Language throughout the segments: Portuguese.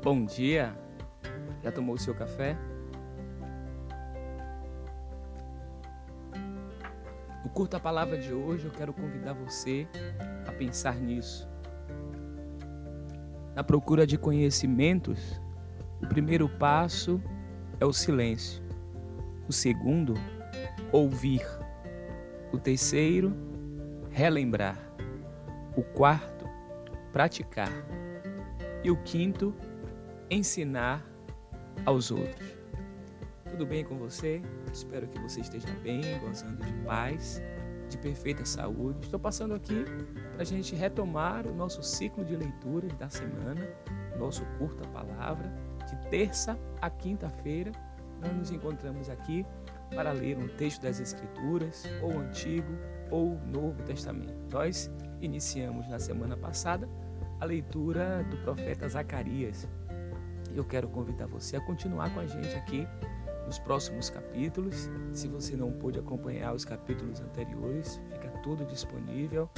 Bom dia! Já tomou o seu café? No Curta Palavra de hoje eu quero convidar você a pensar nisso. Na procura de conhecimentos, o primeiro passo é o silêncio. O segundo, ouvir. O terceiro, relembrar. O quarto, praticar. E o quinto, ensinar aos outros. Tudo bem com você? Espero que você esteja bem, gozando de paz, de perfeita saúde. Estou passando aqui para a gente retomar o nosso ciclo de leituras da semana, nosso Curta Palavra. De terça a quinta-feira, nós nos encontramos aqui para ler um texto das Escrituras, ou Antigo ou Novo Testamento. Nós iniciamos na semana passada a leitura do profeta Zacarias. Eu quero convidar você a continuar com a gente aqui nos próximos capítulos. Se você não pôde acompanhar os capítulos anteriores, fica tudo disponível.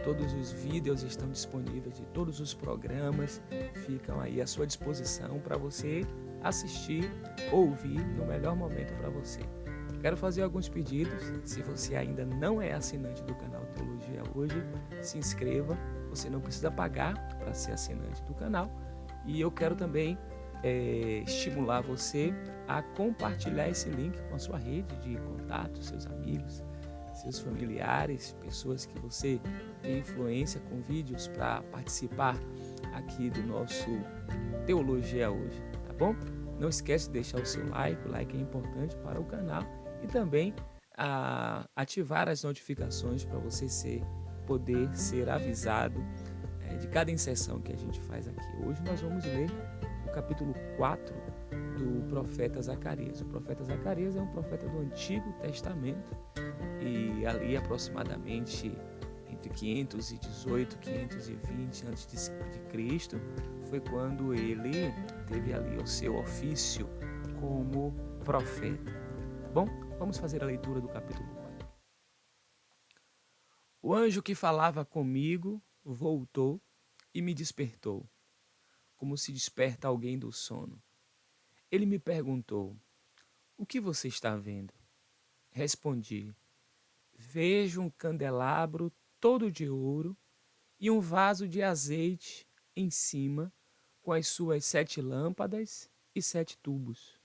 Todos os vídeos estão disponíveis de todos os programas, ficam aí à sua disposição para você assistir, ouvir no melhor momento para você. Quero fazer alguns pedidos. Se você ainda não é assinante do canal Teologia Hoje, se inscreva. Você não precisa pagar para ser assinante do canal. E eu quero também estimular você a compartilhar esse link com a sua rede de contatos, seus amigos, seus familiares, pessoas que você tem influência com vídeos para participar aqui do nosso Teologia Hoje, tá bom? Não esquece de deixar o seu like, o like é importante para o canal, e também ativar as notificações para você poder ser avisado de cada inserção que a gente faz aqui. Hoje nós vamos ler o capítulo 4 do profeta Zacarias. O profeta Zacarias é um profeta do Antigo Testamento e ali aproximadamente entre 518 e 520 a.C. foi quando ele teve ali o seu ofício como profeta. Tá bom? Vamos fazer a leitura do capítulo 4. O anjo que falava comigo voltou e me despertou, como se desperta alguém do sono. Ele me perguntou: "O que você está vendo?" Respondi: "Vejo um candelabro todo de ouro e um vaso de azeite em cima, com as suas 7 lâmpadas e 7 tubos,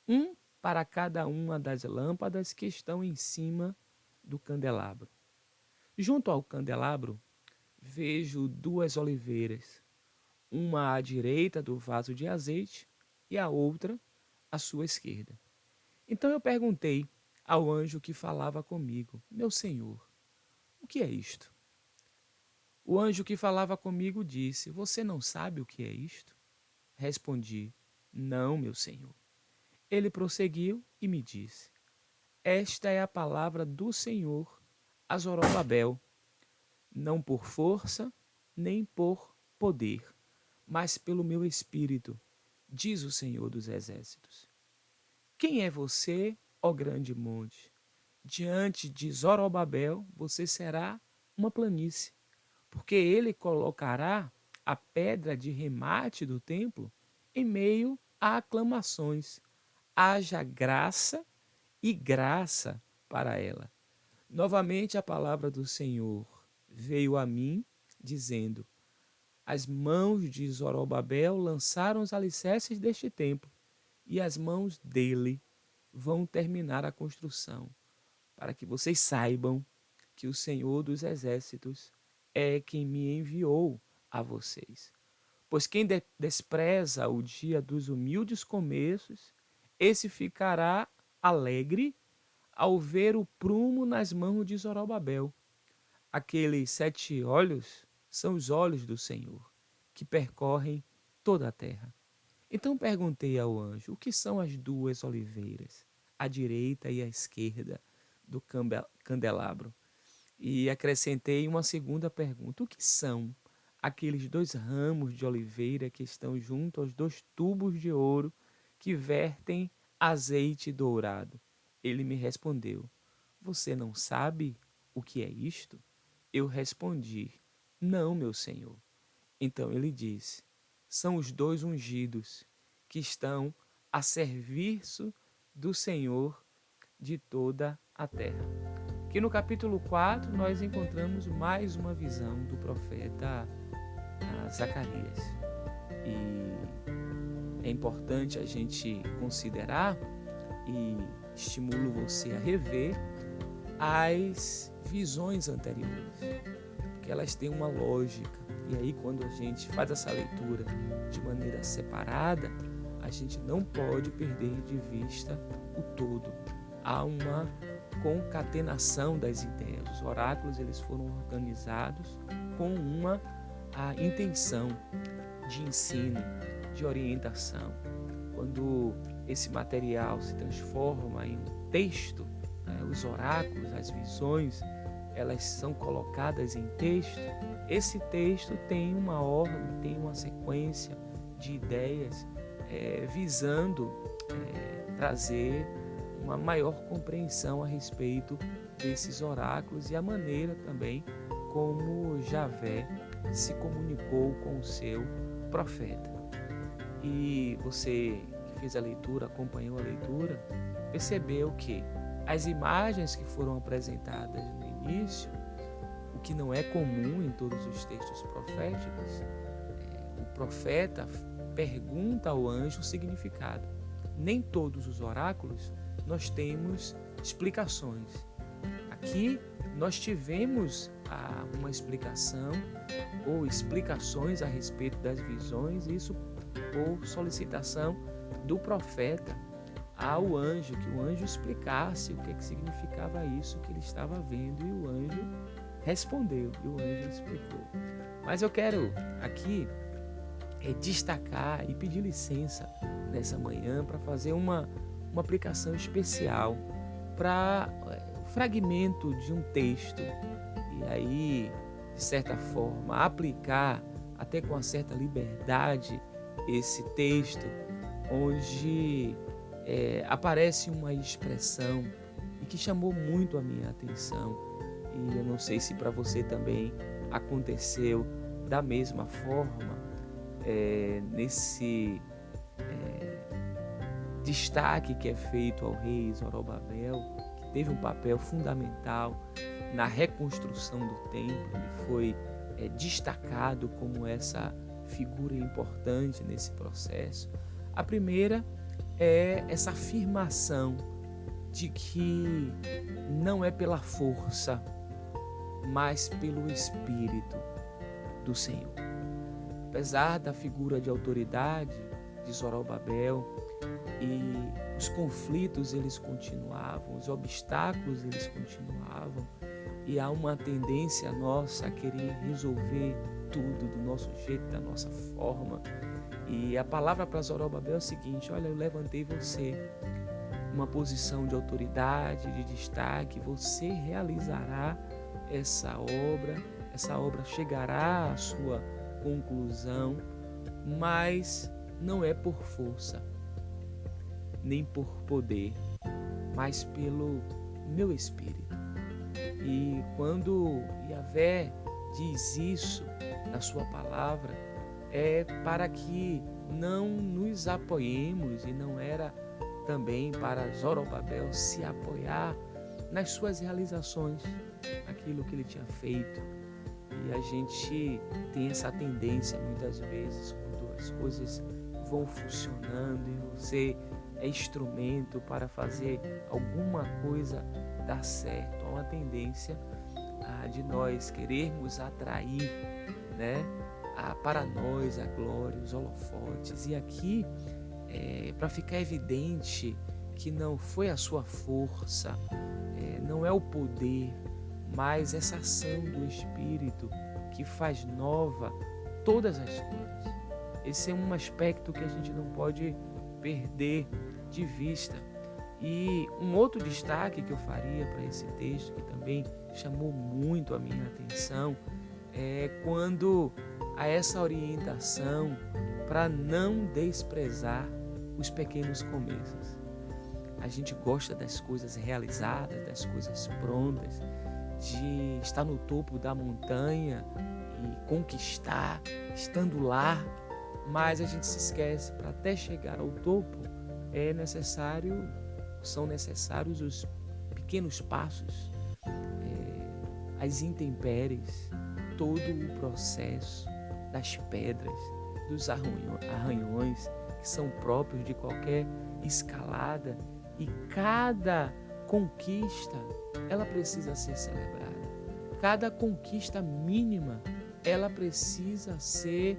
um para cada uma das lâmpadas que estão em cima do candelabro. Junto ao candelabro, vejo 2 oliveiras, uma à direita do vaso de azeite e a outra à sua esquerda." Então eu perguntei ao anjo que falava comigo: "Meu senhor, o que é isto?" O anjo que falava comigo disse: "Você não sabe o que é isto?" Respondi: "Não, meu senhor." Ele prosseguiu e me disse: "Esta é a palavra do Senhor a Zorobabel, não por força, nem por poder, mas pelo meu espírito, diz o Senhor dos Exércitos. Quem é você, ó grande monte? Diante de Zorobabel você será uma planície, porque ele colocará a pedra de remate do templo em meio a aclamações. Haja graça e graça para ela." Novamente a palavra do Senhor veio a mim, dizendo: "As mãos de Zorobabel lançaram os alicerces deste templo, e as mãos dele vão terminar a construção, para que vocês saibam que o Senhor dos Exércitos é quem me enviou a vocês. Pois quem despreza o dia dos humildes começos, esse ficará alegre ao ver o prumo nas mãos de Zorobabel. Aqueles 7 olhos são os olhos do Senhor, que percorrem toda a terra." Então perguntei ao anjo: "O que são as 2 oliveiras, à direita e à esquerda do candelabro?" E acrescentei uma segunda pergunta: "O que são aqueles 2 ramos de oliveira que estão junto aos 2 tubos de ouro que vertem azeite dourado?" Ele me respondeu: "Você não sabe o que é isto?" Eu respondi: "Não, meu senhor." Então ele disse: são os dois ungidos que estão a serviço do Senhor de toda a terra. Que no capítulo 4 nós encontramos mais uma visão do profeta Zacarias. E é importante a gente considerar, e estimulo você a rever, as visões anteriores, porque elas têm uma lógica. E aí, quando a gente faz essa leitura de maneira separada, a gente não pode perder de vista o todo. Há uma concatenação das ideias. Os oráculos eles foram organizados com uma intenção de ensino, de orientação. Quando esse material se transforma em um texto, os oráculos, as visões, elas são colocadas em texto. Esse texto tem uma ordem, tem uma sequência de ideias visando trazer uma maior compreensão a respeito desses oráculos e a maneira também como Javé se comunicou com o seu profeta. E você que fez a leitura, acompanhou a leitura, percebeu que as imagens que foram apresentadas no início, o que não é comum em todos os textos proféticos, o profeta pergunta ao anjo o significado. Nem todos os oráculos nós temos explicações. Aqui nós tivemos uma explicação ou explicações a respeito das visões, isso por solicitação do profeta ao anjo, que o anjo explicasse o que significava isso que ele estava vendo, e o anjo respondeu, e o anjo explicou. Mas eu quero aqui destacar e pedir licença nessa manhã para fazer uma aplicação especial para o fragmento de um texto, e aí, de certa forma, aplicar até com uma certa liberdade esse texto, onde aparece uma expressão e que chamou muito a minha atenção, e eu não sei se para você também aconteceu da mesma forma, nesse destaque que é feito ao rei Zorobabel, que teve um papel fundamental na reconstrução do templo. Ele foi destacado como essa figura importante nesse processo. A primeira é essa afirmação de que não é pela força, mas pelo Espírito do Senhor. Apesar da figura de autoridade de Zorobabel, e os conflitos eles continuavam, os obstáculos eles continuavam, e há uma tendência nossa a querer resolver tudo do nosso jeito, da nossa forma. E a palavra para Zorobabel é o seguinte: olha, eu levantei você uma posição de autoridade, de destaque, você realizará essa obra chegará à sua conclusão, mas não é por força, nem por poder, mas pelo meu Espírito. E quando Yahvé diz isso na sua palavra, é para que não nos apoiemos, e não era também para Zorobabel se apoiar nas suas realizações, aquilo que ele tinha feito. E a gente tem essa tendência muitas vezes, quando as coisas vão funcionando e você é instrumento para fazer alguma coisa dar certo, há uma tendência de nós querermos atrair, para nós a glória, os holofotes. E aqui, para ficar evidente que não foi a sua força, não é o poder, mas essa ação do Espírito que faz nova todas as coisas. Esse é um aspecto que a gente não pode perder de vista. E um outro destaque que eu faria para esse texto, que também chamou muito a minha atenção, é quando há essa orientação para não desprezar os pequenos começos. A gente gosta das coisas realizadas, das coisas prontas, de estar no topo da montanha e conquistar, estando lá, mas a gente se esquece, para até chegar ao topo, são necessários os pequenos passos, as intempéries, todo o processo das pedras, dos arranhões que são próprios de qualquer escalada, e cada conquista ela precisa ser celebrada. Cada conquista mínima ela precisa ser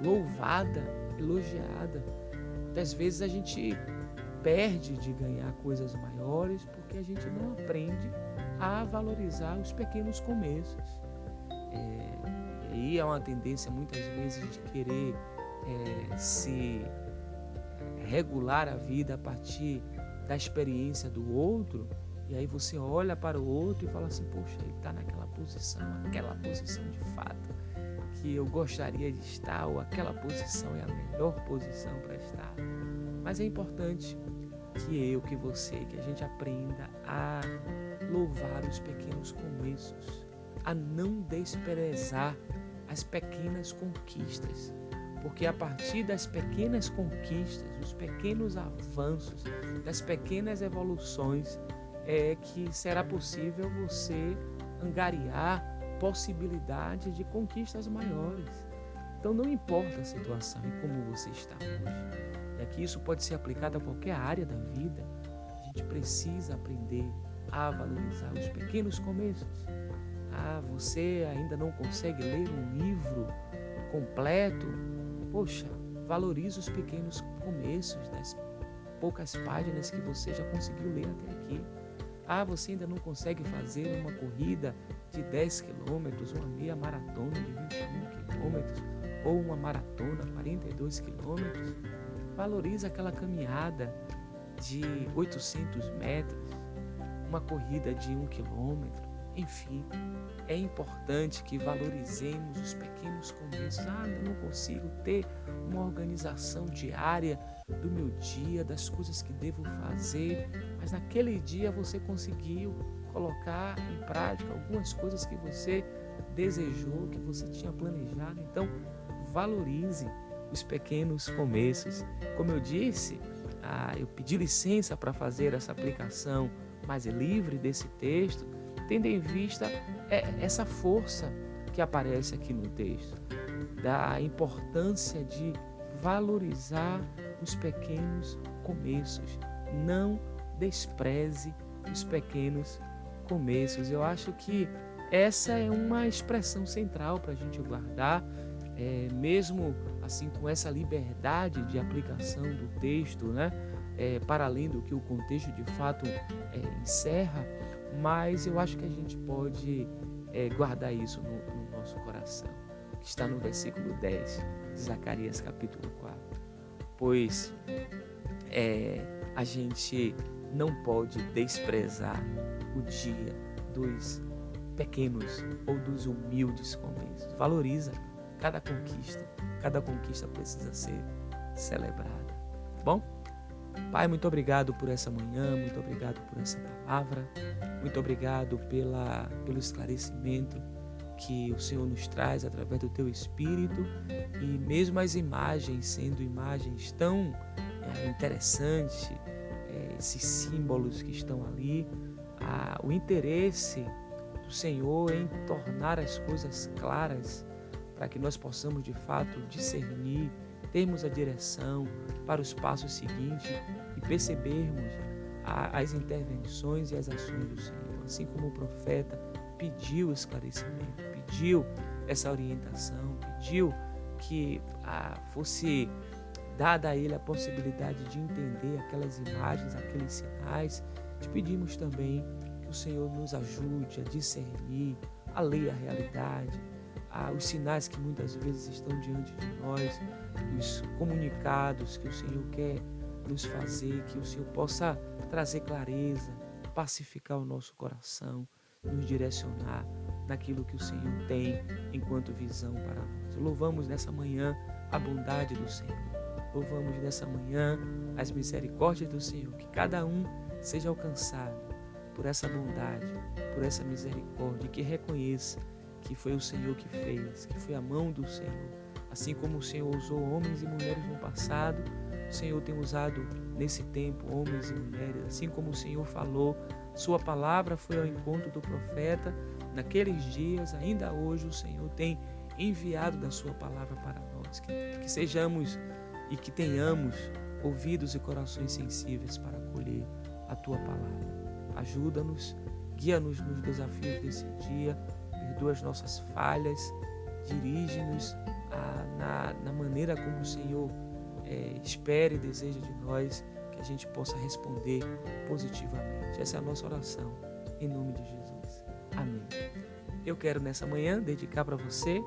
louvada, elogiada. Muitas vezes a gente perde de ganhar coisas maiores porque a gente não aprende a valorizar os pequenos começos. E aí é uma tendência muitas vezes de querer se regular a vida a partir da experiência do outro, e aí você olha para o outro e fala assim, poxa, ele está naquela posição, aquela posição de fato que eu gostaria de estar, ou aquela posição é a melhor posição para estar. Mas é importante que você, que a gente aprenda a louvar os pequenos começos, a não desprezar as pequenas conquistas, porque a partir das pequenas conquistas, os pequenos avanços, das pequenas evoluções, é que será possível você angariar possibilidade de conquistas maiores. Então não importa a situação e como você está hoje, e aqui isso pode ser aplicado a qualquer área da vida, a gente precisa aprender a valorizar os pequenos começos. Você ainda não consegue ler um livro completo? Poxa, valorize os pequenos começos das poucas páginas que você já conseguiu ler até aqui. Você ainda não consegue fazer uma corrida de 10 quilômetros, uma meia maratona de 21 quilômetros ou uma maratona 42 quilômetros? Valorize aquela caminhada de 800 metros, uma corrida de 1 quilômetro. Enfim, é importante que valorizemos os pequenos começos. Eu não consigo ter uma organização diária do meu dia, das coisas que devo fazer, mas naquele dia você conseguiu colocar em prática algumas coisas que você desejou, que você tinha planejado. Então, valorize os pequenos começos. Como eu disse, eu pedi licença para fazer essa aplicação mais livre desse texto, tendo em vista essa força que aparece aqui no texto, da importância de valorizar os pequenos começos. Não despreze os pequenos começos. Eu acho que essa é uma expressão central para a gente guardar, mesmo assim com essa liberdade de aplicação do texto, né? Para além do que o contexto de fato encerra, mas eu acho que a gente pode guardar isso no nosso coração, que está no versículo 10 de Zacarias capítulo 4. Pois a gente não pode desprezar o dia dos pequenos ou dos humildes começos. Valoriza cada conquista precisa ser celebrada. Bom? Pai, muito obrigado por essa manhã, muito obrigado por essa palavra, muito obrigado pelo esclarecimento que o Senhor nos traz através do Teu Espírito, e mesmo as imagens sendo imagens tão interessantes, esses símbolos que estão ali, o interesse do Senhor em tornar as coisas claras para que nós possamos de fato discernir, termos a direção para os passos seguintes e percebermos as intervenções e as ações do Senhor. Assim como o profeta pediu esclarecimento, pediu essa orientação, pediu que fosse dada a ele a possibilidade de entender aquelas imagens, aqueles sinais, te pedimos também que o Senhor nos ajude a discernir, a ler a realidade, os sinais que muitas vezes estão diante de nós, os comunicados que o Senhor quer nos fazer, que o Senhor possa trazer clareza, pacificar o nosso coração, nos direcionar naquilo que o Senhor tem enquanto visão para nós. Louvamos nessa manhã a bondade do Senhor. Louvamos nessa manhã as misericórdias do Senhor, que cada um seja alcançado por essa bondade, por essa misericórdia, que reconheça que foi o Senhor que fez, que foi a mão do Senhor, Assim como o Senhor usou homens e mulheres no passado, o Senhor tem usado nesse tempo homens e mulheres. Assim como o Senhor falou, sua palavra foi ao encontro do profeta. Naqueles dias, ainda hoje, o Senhor tem enviado da sua palavra para nós. Que sejamos e que tenhamos ouvidos e corações sensíveis para acolher a tua palavra. Ajuda-nos, guia-nos nos desafios desse dia, perdoa as nossas falhas, dirige-nos na maneira como o Senhor espera e deseja de nós, que a gente possa responder positivamente. Essa é a nossa oração, em nome de Jesus. Amém. Eu quero nessa manhã dedicar para você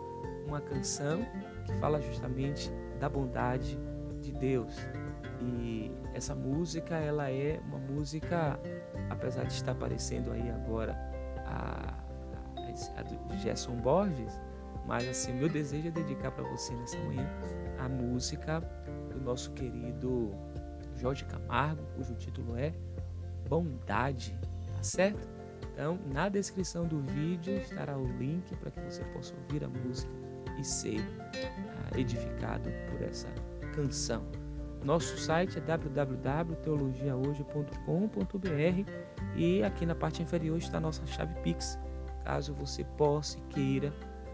uma canção que fala justamente da bondade de Deus. E essa música, ela é uma música, apesar de estar aparecendo aí agora a do Gerson Borges, mas assim, meu desejo é dedicar para você nessa manhã a música do nosso querido Jorge Camargo, cujo título é Bondade, tá certo? Então, na descrição do vídeo estará o link para que você possa ouvir a música e ser edificado por essa canção. Nosso site é www.teologiahoje.com.br e aqui na parte inferior está a nossa chave Pix, caso você possa e queira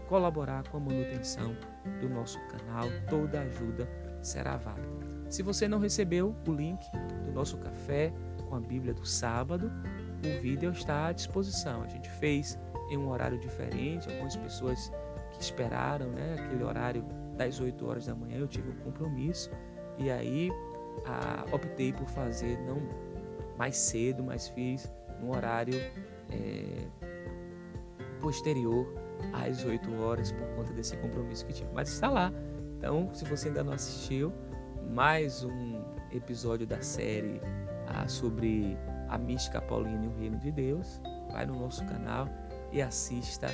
colaborar com a manutenção do nosso canal. Toda ajuda será válida. Se você não recebeu o link do nosso café com a Bíblia do sábado, o vídeo está à disposição. A gente fez em um horário diferente, algumas pessoas que esperaram, aquele horário das 8 horas da manhã, eu tive um compromisso e aí optei por fazer não mais cedo, mas fiz um horário posterior às 8 horas por conta desse compromisso que tive. Mas está lá. Então, se você ainda não assistiu, mais um episódio da série sobre a mística paulina e o reino de Deus, vai no nosso canal e assista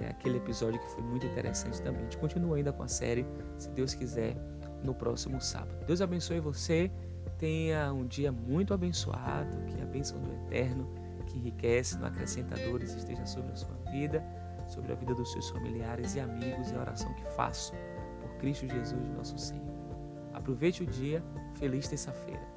aquele episódio que foi muito interessante também. A gente continua ainda com a série, se Deus quiser, no próximo sábado. Deus abençoe você, tenha um dia muito abençoado, que a bênção do Eterno, que enriquece, não acrescenta dores, esteja sobre a sua vida, sobre a vida dos seus familiares e amigos, e a oração que faço por Cristo Jesus, nosso Senhor. Aproveite o dia, feliz terça-feira.